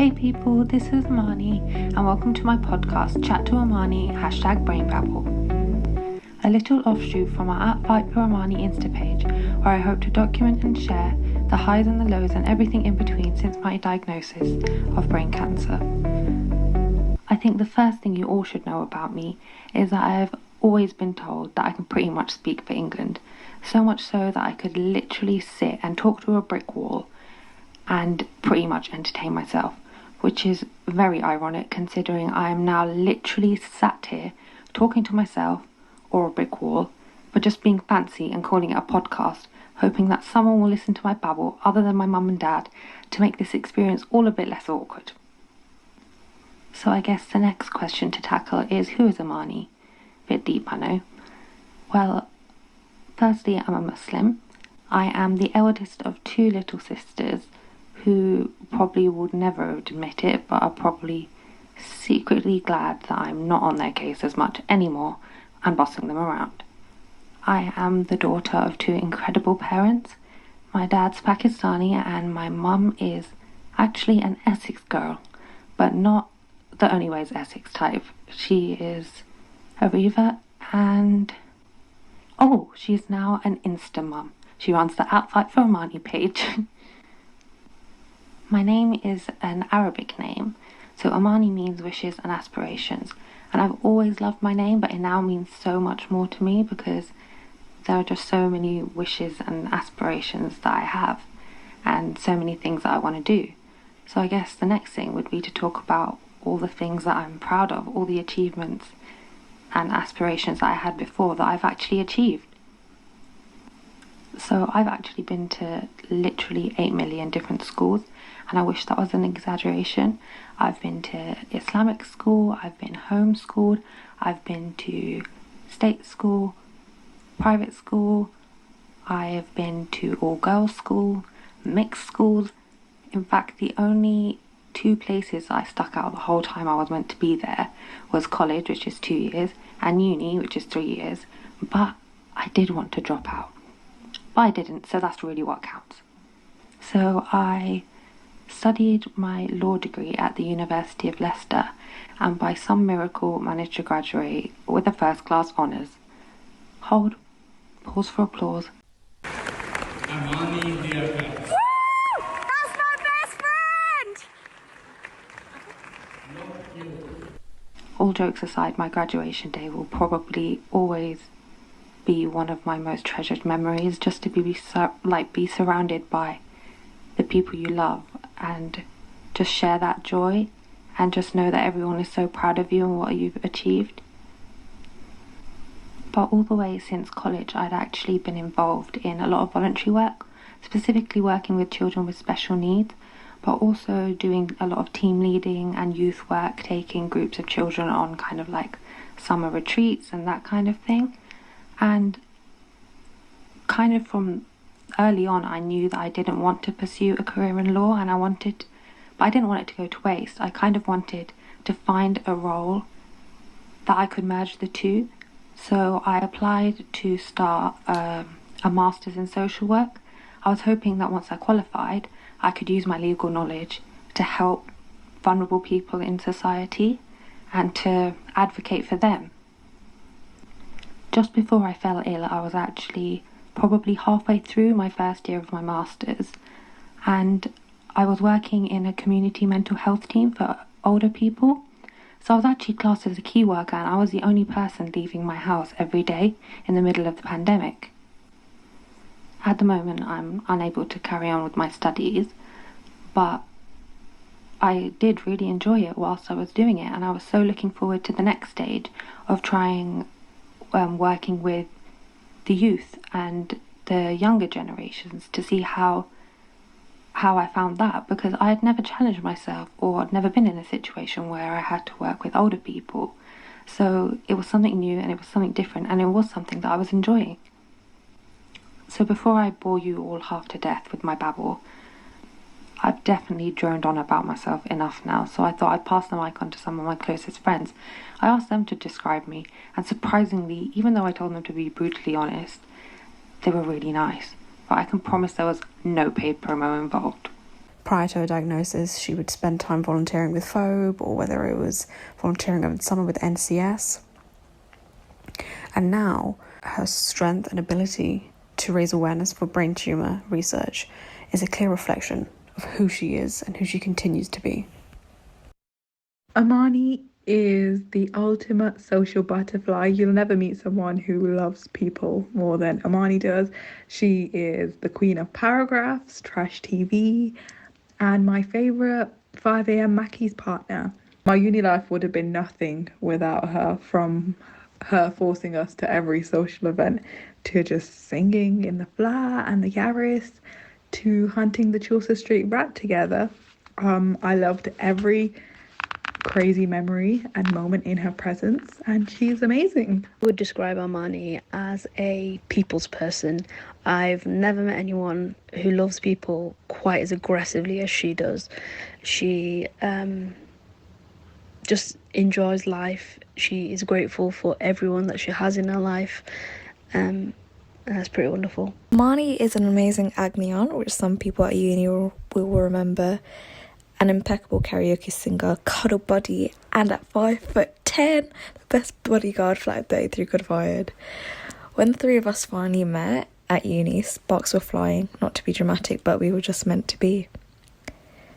Hey people, this is Amani and welcome to my podcast Chat2Amani #BrainBabble. A little offshoot from our @Chat2Amani Insta page where I hope to document and share the highs and the lows and everything in between since my diagnosis of brain cancer. I think the first thing you all should know about me is that I have always been told that I can pretty much speak for England, so much so that I could literally sit and talk to a brick wall and pretty much entertain myself, which is very ironic considering I am now literally sat here talking to myself or a brick wall, but just being fancy and calling it a podcast, hoping that someone will listen to my babble other than my mum and dad to make this experience all a bit less awkward. So I guess the next question to tackle is, who is Amani? Bit deep, I know. Well, firstly, I'm a Muslim. I am the eldest of two little sisters who probably would never admit it, but are probably secretly glad that I'm not on their case as much anymore and bossing them around. I am the daughter of two incredible parents. My dad's Pakistani and my mum is actually an Essex girl, but not the only ways Essex type. She is a Reva and she's now an Insta mum. She runs the @Chat2Amani page. My name is an Arabic name, so Amani means wishes and aspirations, and I've always loved my name, but it now means so much more to me because there are just so many wishes and aspirations that I have and so many things that I want to do. So I guess the next thing would be to talk about all the things that I'm proud of, all the achievements and aspirations that I had before that I've actually achieved. So I've actually been to literally 8 million different schools, and I wish that was an exaggeration. I've been to Islamic school, I've been homeschooled, I've been to state school, private school, I've been to all-girls school, mixed schools. In fact, the only two places I stuck out the whole time I was meant to be there was college, which is 2 years, and uni, which is 3 years, but I did want to drop out. But I didn't, so that's really what counts. So I studied my law degree at the University of Leicester and by some miracle managed to graduate with a first-class honours. Hold. Pause for applause. Amani, dear friends. That's my best friend! All jokes aside, my graduation day will probably always be one of my most treasured memories, just to be surrounded by the people you love and just share that joy and just know that everyone is so proud of you and what you've achieved. But all the way since college, I'd actually been involved in a lot of voluntary work, specifically working with children with special needs, but also doing a lot of team leading and youth work, taking groups of children on kind of like summer retreats and that kind of thing. And kind of from early on, I knew that I didn't want to pursue a career in law, and but I didn't want it to go to waste. I kind of wanted to find a role that I could merge the two. So I applied to start a master's in social work. I was hoping that once I qualified, I could use my legal knowledge to help vulnerable people in society and to advocate for them. Just before I fell ill, I was actually probably halfway through my first year of my master's, and I was working in a community mental health team for older people. So I was actually classed as a key worker, and I was the only person leaving my house every day in the middle of the pandemic. At the moment, I'm unable to carry on with my studies, but I did really enjoy it whilst I was doing it, and I was so looking forward to the next stage of trying working with the youth and the younger generations to see how I found that, because I had never challenged myself or I'd never been in a situation where I had to work with older people. So it was something new and it was something different, and it was something that I was enjoying. So before I bore you all half to death with my babble, I've definitely droned on about myself enough now, so I thought I'd pass the mic on to some of my closest friends. I asked them to describe me, and surprisingly, even though I told them to be brutally honest, they were really nice. But I can promise there was no paid promo involved. Prior to her diagnosis, she would spend time volunteering with Phobe, or whether it was volunteering over summer with NCS. And now her strength and ability to raise awareness for brain tumour research is a clear reflection of who she is and who she continues to be. Amani is the ultimate social butterfly. You'll never meet someone who loves people more than Amani does. She is the queen of paragraphs, trash TV, and my favourite 5am Mackie's partner. My uni life would have been nothing without her, from her forcing us to every social event, to just singing in the flat and the Yaris, to hunting the Chaucer Street rat together. I loved every crazy memory and moment in her presence, and she's amazing. I would describe Amani as a people's person. I've never met anyone who loves people quite as aggressively as she does. She just enjoys life. She is grateful for everyone that she has in her life. And that's pretty wonderful. Amani is an amazing Agni aunt, which some people at uni will remember. An impeccable karaoke singer, cuddle buddy, and at 5'10", the best bodyguard Flight 33 could have hired. When the three of us finally met at uni, sparks were flying, not to be dramatic, but we were just meant to be.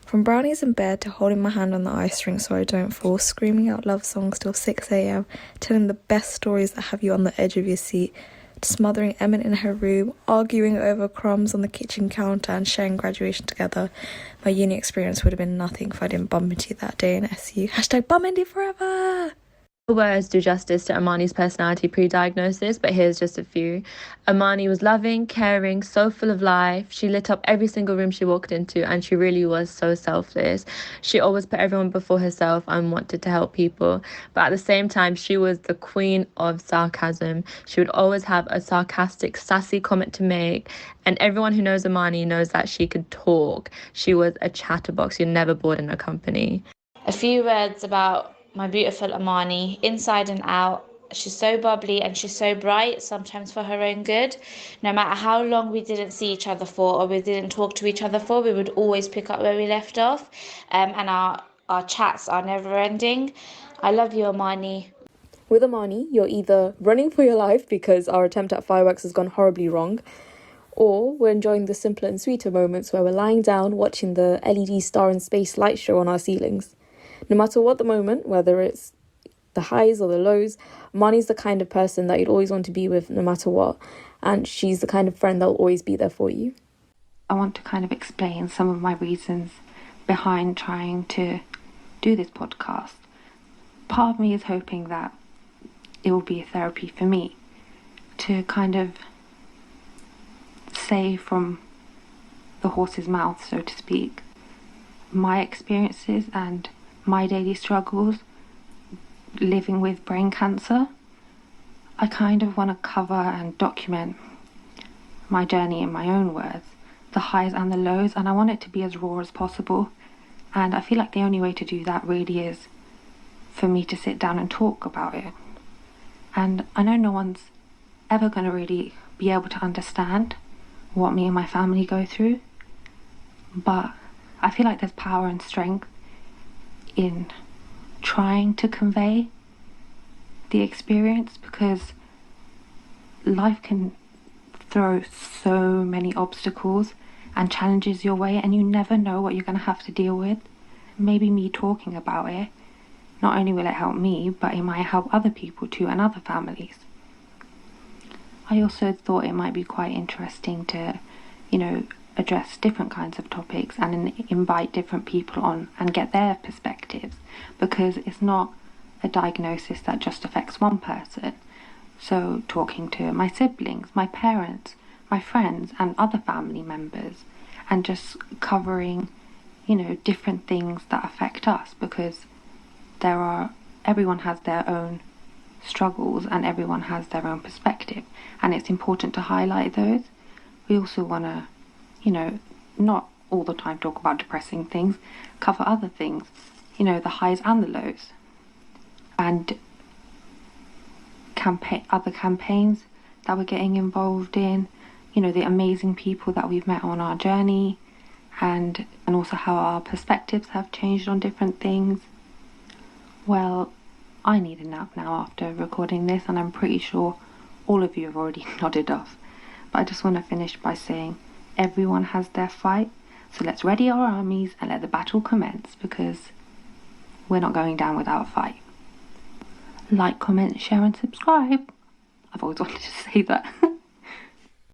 From brownies in bed to holding my hand on the ice rink so I don't fall, screaming out love songs till 6am, telling the best stories that have you on the edge of your seat, smothering Emmett in her room, arguing over crumbs on the kitchen counter and sharing graduation together. My uni experience would have been nothing if I didn't bump into you that day in SU. #bum into forever! Words do justice to Amani's personality pre-diagnosis, but here's just a few. Amani was loving, caring, so full of life. She lit up every single room she walked into, and she really was so selfless. She always put everyone before herself and wanted to help people. But at the same time, she was the queen of sarcasm. She would always have a sarcastic, sassy comment to make, and everyone who knows Amani knows that she could talk. She was a chatterbox. You're never bored in her company. A few words about my beautiful Amani, inside and out. She's so bubbly and she's so bright, sometimes for her own good. No matter how long we didn't see each other for, or we didn't talk to each other for, we would always pick up where we left off. And our chats are never ending. I love you, Amani. With Amani, you're either running for your life because our attempt at fireworks has gone horribly wrong, or we're enjoying the simpler and sweeter moments where we're lying down watching the LED star in space light show on our ceilings. No matter what the moment, whether it's the highs or the lows, Amani's the kind of person that you'd always want to be with no matter what, and she's the kind of friend that'll always be there for you. I want to kind of explain some of my reasons behind trying to do this podcast. Part of me is hoping that it will be a therapy for me to kind of say from the horse's mouth, so to speak, my experiences and my daily struggles living with brain cancer. I kind of want to cover and document my journey in my own words, the highs and the lows, and I want it to be as raw as possible. And I feel like the only way to do that really is for me to sit down and talk about it. And I know no one's ever going to really be able to understand what me and my family go through, but I feel like there's power and strength in trying to convey the experience, because life can throw so many obstacles and challenges your way, and you never know what you're going to have to deal with. Maybe me talking about it, not only will it help me, but it might help other people too, and other families. I also thought it might be quite interesting to, address different kinds of topics and invite different people on and get their perspectives, because it's not a diagnosis that just affects one person. So talking to my siblings, my parents, my friends and other family members, and just covering, different things that affect us, because everyone has their own struggles and everyone has their own perspective, and it's important to highlight those. We also want to, not all the time talk about depressing things, cover other things, the highs and the lows, and other campaigns that we're getting involved in, the amazing people that we've met on our journey, and also how our perspectives have changed on different things. Well, I need a nap now after recording this, and I'm pretty sure all of you have already nodded off. But I just want to finish by saying everyone has their fight, so let's ready our armies and let the battle commence, because we're not going down without a fight. Like, comment, share and subscribe. I've always wanted to say that.